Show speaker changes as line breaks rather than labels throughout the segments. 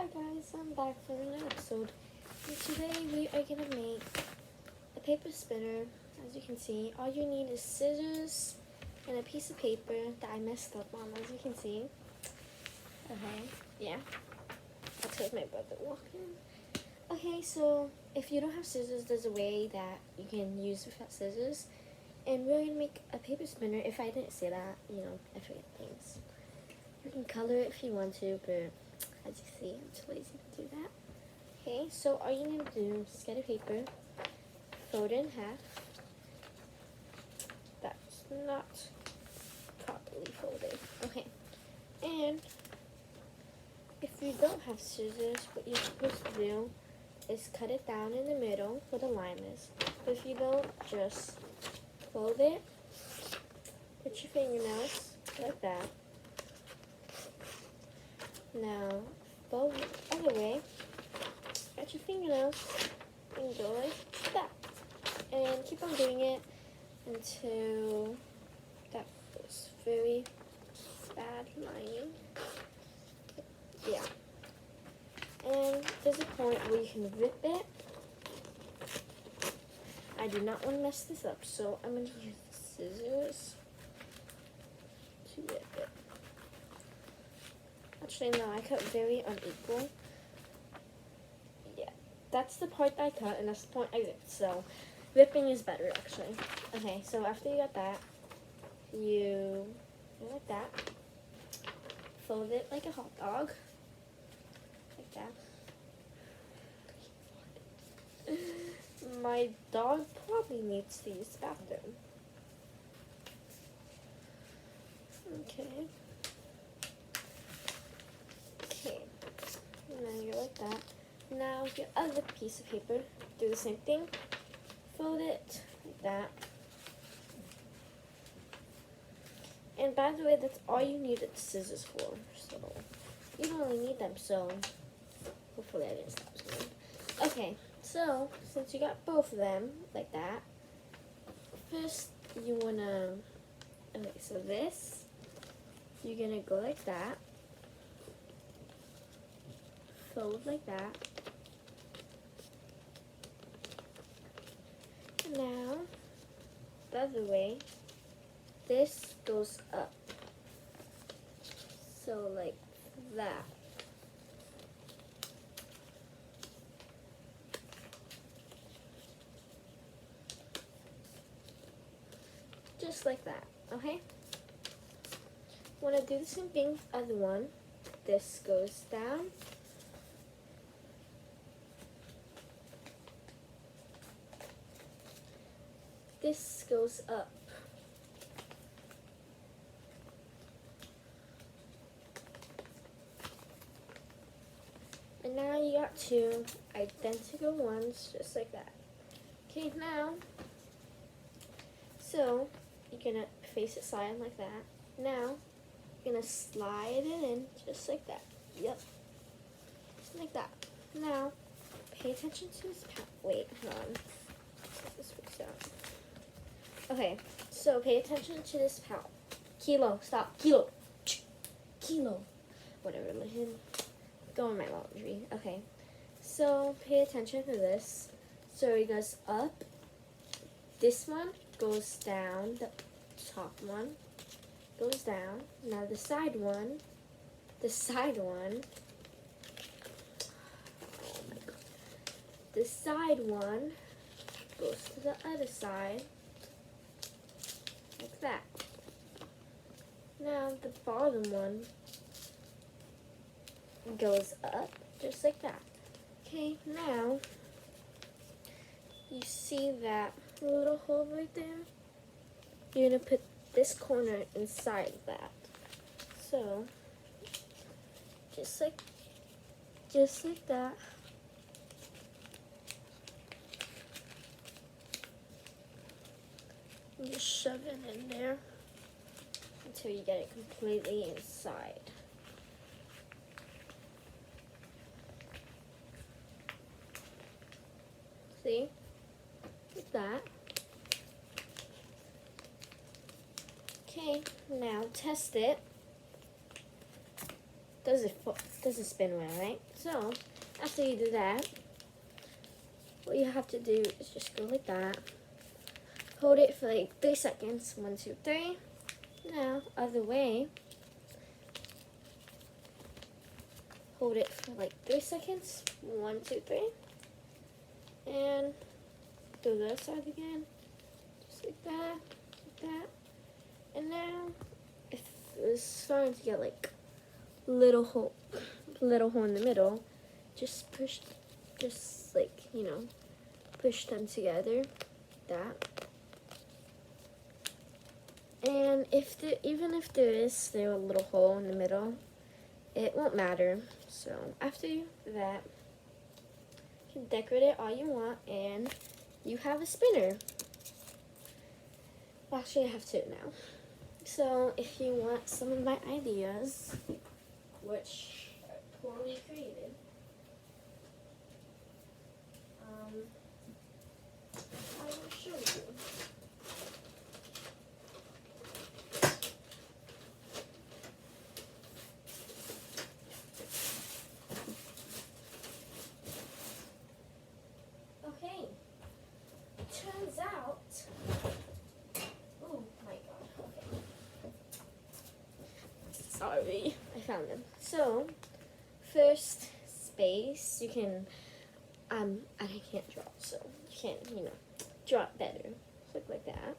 Hi guys, I'm back for another episode. And today we are gonna make a paper spinner. As you can see, all you need is scissors and a piece of paper that I messed up on, as you can see. Okay, yeah. That's because my brother walked in. Okay, so if you don't have scissors, there's a way that you can use without scissors. And we're gonna make a paper spinner. If I didn't say that, I forget things. You can color it if you want to, but as you see, I'm too lazy to do that. Okay, so all you need to do is get a paper, fold it in half. That's not properly folded. Okay, and if you don't have scissors, what you're supposed to do is cut it down in the middle where the line is. But if you don't, just fold it, put your fingernails like that. Now, fold the other way, get your fingernails, and go like that. And keep on doing it until that was very bad lining. Yeah. And there's a point where you can rip it. I do not want to mess this up, so I'm going to use the scissors to rip it. Actually, no, I cut very unequal. Yeah, that's the part I cut, and that's the point I ripped. So, ripping is better, actually. Okay, so after you got that, you go like that. Fold it like a hot dog. Like that. My dog probably needs to use the bathroom. Okay. Okay, and then you like that. Now your other piece of paper, do the same thing. Fold it like that. And by the way, that's all you need the scissors for. So you don't really need them. So hopefully I didn't stop zooming. Okay, so since you got both of them like that, first you wanna. Okay, so this you're gonna go like that. Fold like that. Now, the other way, this goes up. So like that. Just like that, okay? Want to do the same thing with the other one. This goes down. This goes up. And now you got two identical ones just like that. Okay, now, so you're gonna face it side like that. Now, you're gonna slide it in just like that. Yep. Just like that. Now, pay attention to this wait, hold on. This works out. Okay, so pay attention to this pouch. Kilo, stop. Kilo. Kilo. Whatever, let him go in my laundry. Okay, so pay attention to this. So it goes up. This one goes down. The top one goes down. Now the side one. Oh my god. The side one goes to the other side. Like that. Now the bottom one goes up just like that. Okay, now you see that little hole right there? You're gonna put this corner inside of that. So just like that. You just shove it in there until you get it completely inside. See? Like that. Okay, now test it. doesn't spin well, right? So after you do that, what you have to do is just go like that. Hold it for like 3 seconds. 1, 2, 3. Now other way. Hold it for like 3 seconds. 1, 2, 3. And do the other side again. Just like that. Like that. And now if it's starting to get like little hole in the middle, just push, just like, you know, push them together, that. And even if there is still a little hole in the middle, it won't matter. So after that, you can decorate it all you want, and you have a spinner. Well, actually I have 2 now. So if you want some of my ideas, which are poorly created, I will show you. Okay, turns out, oh my god, okay. Sorry, I found them. So, first space, you can, I can't draw, so you can, you know, draw it better. Look like that.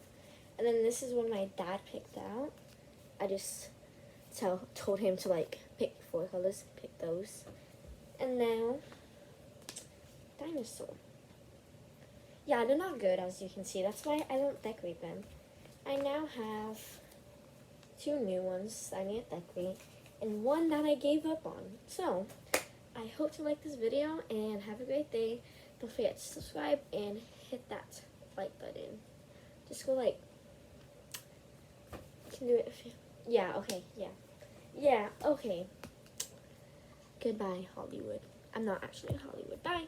And then this is what my dad picked out. I just told him to like pick 4 colors, pick those. And now, dinosaur. Yeah, they're not good, as you can see. That's why I don't decorate them. I now have 2 new ones that I need to decorate, and 1 that I gave up on. So, I hope you like this video, and have a great day. Don't forget to subscribe and hit that like button. Just go like, you can do it if you, yeah, okay, yeah. Yeah, okay. Goodbye, Hollywood. I'm not actually in Hollywood. Bye.